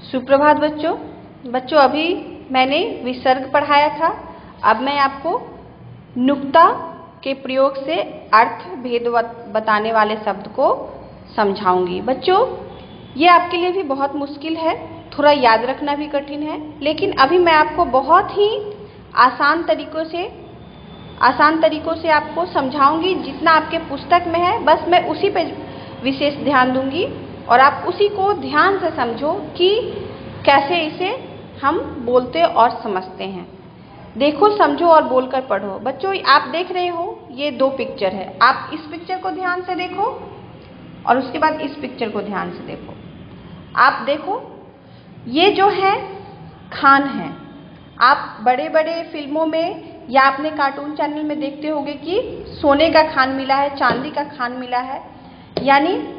सुप्रभात बच्चों। बच्चों अभी मैंने विसर्ग पढ़ाया था। अब मैं आपको नुक्ता के प्रयोग से अर्थ भेद बताने वाले शब्द को समझाऊंगी। बच्चों ये आपके लिए भी बहुत मुश्किल है, थोड़ा याद रखना भी कठिन है, लेकिन अभी मैं आपको बहुत ही आसान तरीकों से आपको समझाऊंगी। जितना आपके पुस्तक में है बस मैं उसी पे विशेष ध्यान दूंगी और आप उसी को ध्यान से समझो कि कैसे इसे हम बोलते और समझते हैं। देखो, समझो और बोलकर पढ़ो। बच्चों आप देख रहे हो ये दो पिक्चर है। आप इस पिक्चर को ध्यान से देखो और उसके बाद इस पिक्चर को ध्यान से देखो। आप देखो ये जो है खान है। आप बड़े बड़े फिल्मों में या अपने कार्टून चैनल में देखते होंगे कि सोने का खान मिला है, चांदी का खान मिला है, यानी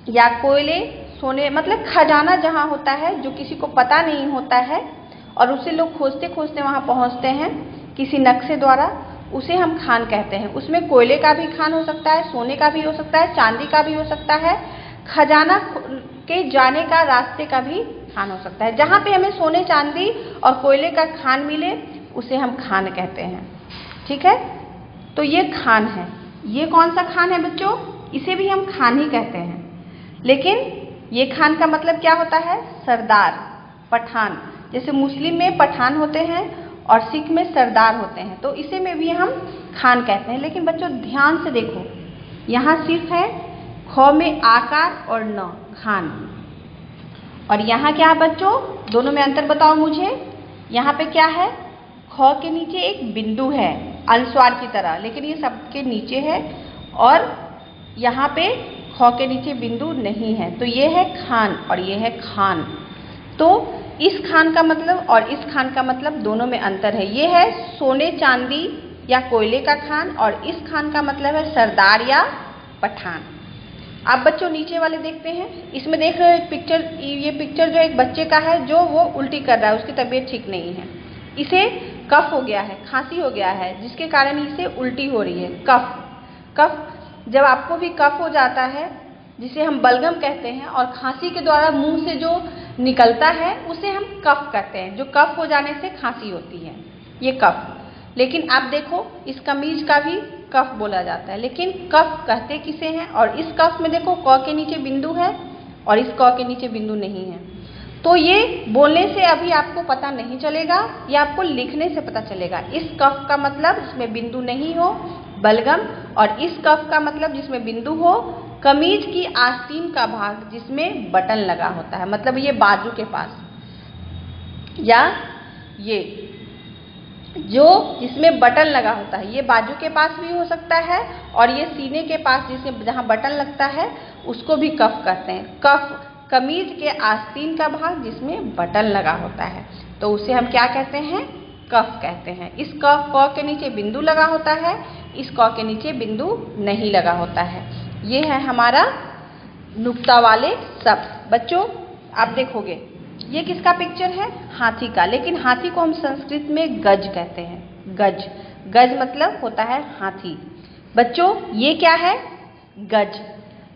या कोयले सोने मतलब खजाना जहाँ होता है जो किसी को पता नहीं होता है और उसे लोग खोजते खोजते वहाँ पहुँचते हैं किसी नक्शे द्वारा, उसे हम खान कहते हैं। उसमें कोयले का भी खान हो सकता है, सोने का भी हो सकता है, चांदी का भी हो सकता है, खजाना के जाने का रास्ते का भी खान हो सकता है। जहाँ पे हमें सोने चांदी और कोयले का खान मिले उसे हम खान कहते हैं। ठीक है, तो ये खान है। ये कौन सा खान है बच्चों? इसे भी हम खान ही कहते हैं, लेकिन ये खान का मतलब क्या होता है? सरदार, पठान। जैसे मुस्लिम में पठान होते हैं और सिख में सरदार होते हैं, तो इसे में भी हम खान कहते हैं। लेकिन बच्चों ध्यान से देखो, यहाँ सिर्फ है ख में आकार और न, खान। और यहाँ क्या है बच्चों? दोनों में अंतर बताओ मुझे। यहाँ पे क्या है? ख के नीचे एक बिंदु है अनुस्वार की तरह, लेकिन ये सबके नीचे है, और यहाँ पे ख के नीचे बिंदु नहीं है, तो ये है खान और ये है खान। तो इस खान का मतलब और इस खान का मतलब दोनों में अंतर है। ये है सोने चांदी या कोयले का खान और इस खान का मतलब है सरदार या पठान। आप बच्चों नीचे वाले देखते हैं, इसमें देख रहे हो एक पिक्चर, ये पिक्चर जो एक बच्चे का है जो वो उल्टी कर रहा है, उसकी तबीयत ठीक नहीं है, इसे कफ हो गया है, खांसी हो गया है, जिसके कारण इसे उल्टी हो रही है। कफ जब आपको भी कफ हो जाता है, जिसे हम बलगम कहते हैं, और खांसी के द्वारा मुंह से जो निकलता है उसे हम कफ कहते हैं। जो कफ हो जाने से खांसी होती है, ये कफ। लेकिन आप देखो इस कमीज का भी कफ बोला जाता है, लेकिन कफ कहते किसे हैं? और इस कफ में देखो क के नीचे बिंदु है और इस क के नीचे बिंदु नहीं है। तो ये बोलने से अभी आपको पता नहीं चलेगा, ये आपको लिखने से पता चलेगा। इस कफ का मतलब जिसमें बिंदु नहीं हो, बलगम, और इस कफ का मतलब जिसमें बिंदु हो, कमीज की आस्तीन का भाग जिसमें बटन लगा होता है, मतलब ये बाजू के पास, या ये जो जिसमें बटन लगा होता है, ये बाजू के पास भी हो सकता है, और ये सीने के पास जिसे जहाँ बटन लगता है उसको भी कफ कहते हैं। कफ कमीज के आस्तीन का भाग जिसमें बटन लगा होता है, तो उसे हम क्या कहते हैं? कफ कहते हैं। इस कफ क के नीचे बिंदु लगा होता है, इस क के नीचे बिंदु नहीं लगा होता है। ये है हमारा नुक्ता वाले शब्द। बच्चों आप देखोगे ये किसका पिक्चर है? हाथी का, लेकिन हाथी को हम संस्कृत में गज कहते हैं। गज, गज मतलब होता है हाथी। बच्चों ये क्या है? गज,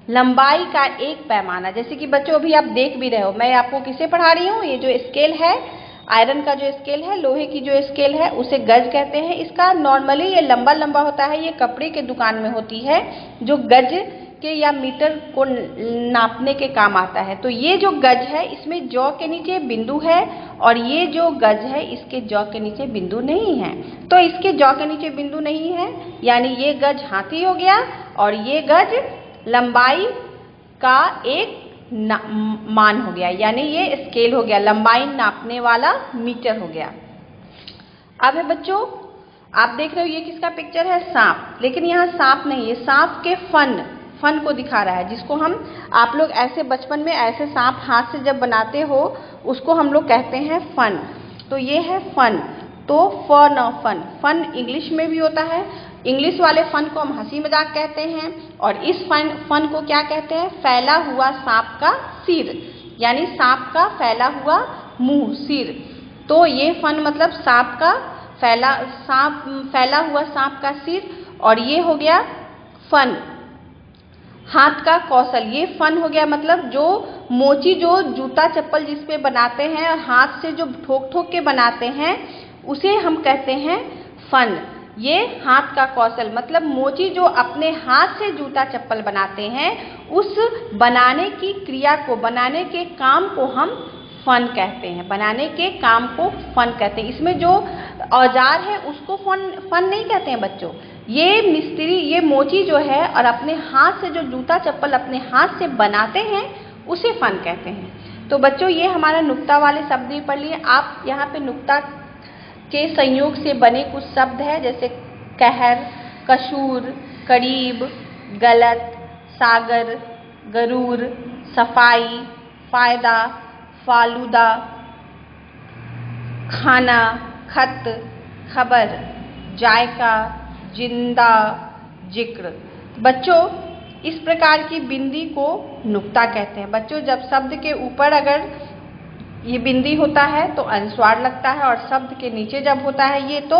लंबाई का एक पैमाना। जैसे कि बच्चों अभी आप देख भी रहे हो, मैं आपको किसे पढ़ा रही हूँ? ये जो स्केल है, आयरन का जो स्केल है, लोहे की जो स्केल है, उसे गज कहते हैं। इसका नॉर्मली ये लंबा लंबा होता है, ये कपड़े के दुकान में होती है, जो गज के या मीटर को नापने के काम आता है। तो ये जो गज है इसमें जौ के नीचे बिंदु है, और ये जो गज है इसके जौ के नीचे बिंदु नहीं है। तो इसके जौ के नीचे बिंदु नहीं है, यानी ये गज हाथी हो गया, और ये गज लंबाई का एक मान हो गया, यानी ये स्केल हो गया, लंबाई नापने वाला मीटर हो गया। अब है बच्चों आप देख रहे हो ये किसका पिक्चर है? सांप। लेकिन यहाँ सांप नहीं है, सांप के फन को दिखा रहा है, जिसको हम आप लोग ऐसे बचपन में ऐसे सांप हाथ से जब बनाते हो उसको हम लोग कहते हैं फन। तो ये है फन, तो फन इंग्लिश में भी होता है। इंग्लिश वाले फन को हम हंसी मजाक कहते हैं, और इस फन को क्या कहते हैं? फैला हुआ सांप का सिर, यानी सांप का फैला हुआ मुंह, सिर। तो ये फन मतलब सांप का फैला हुआ सांप का सिर, और ये हो गया फन। हाथ का कौशल, ये फन हो गया, मतलब जो मोची जो जूता चप्पल जिस पे बनाते हैं और हाथ से जो ठोक ठोक के बनाते हैं उसे हम कहते हैं फन। ये हाथ का कौशल मतलब मोची जो अपने हाथ से जूता चप्पल बनाते हैं उस बनाने की क्रिया को, बनाने के काम को हम फन कहते हैं। बनाने के काम को फन कहते हैं। इसमें जो औजार है उसको फन नहीं कहते हैं बच्चों। ये मिस्त्री, ये मोची जो है और अपने हाथ से जो जूता चप्पल अपने हाथ से बनाते हैं उसे फन कहते हैं। तो बच्चों ये हमारा नुक्ता वाले शब्द ही पढ़ लिए। आप यहाँ पे नुक्ता के संयोग से बने कुछ शब्द हैं जैसे कहर, कसूर, करीब, गलत, सागर, गरूर, सफाई, फायदा, फालूदा, खाना, खत, खबर, जायका, जिंदा, जिक्र। बच्चों इस प्रकार की बिंदी को नुक्ता कहते हैं। बच्चों जब शब्द के ऊपर अगर ये बिंदी होता है तो अनुस्वार लगता है और शब्द के नीचे जब होता है ये तो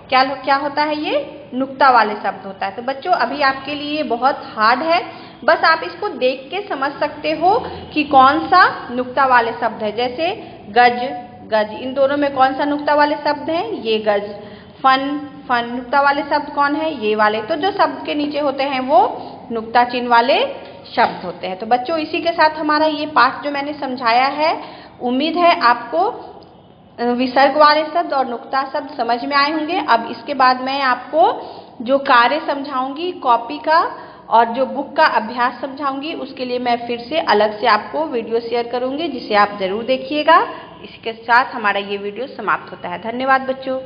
क्या होता है, ये नुक्ता वाले शब्द होता है। तो बच्चों अभी आपके लिए ये बहुत हार्ड है, बस आप इसको देख के समझ सकते हो कि कौन सा नुक्ता वाले शब्द है। जैसे गज, गज, इन दोनों में कौन सा नुक्ता वाले शब्द हैं, ये गज। फन, फन, नुक्ता वाले शब्द कौन है, ये वाले। तो जो शब्द के नीचे होते हैं वो नुक्ता चिन्ह वाले शब्द होते हैं। तो बच्चों इसी के साथ हमारा ये पाठ जो मैंने समझाया है, उम्मीद है आपको विसर्ग वाले शब्द और नुक्ता शब्द समझ में आए होंगे। अब इसके बाद मैं आपको जो कार्य समझाऊंगी कॉपी का और जो बुक का अभ्यास समझाऊंगी उसके लिए मैं फिर से अलग से आपको वीडियो शेयर करूंगी जिसे आप ज़रूर देखिएगा। इसके साथ हमारा ये वीडियो समाप्त होता है। धन्यवाद बच्चों।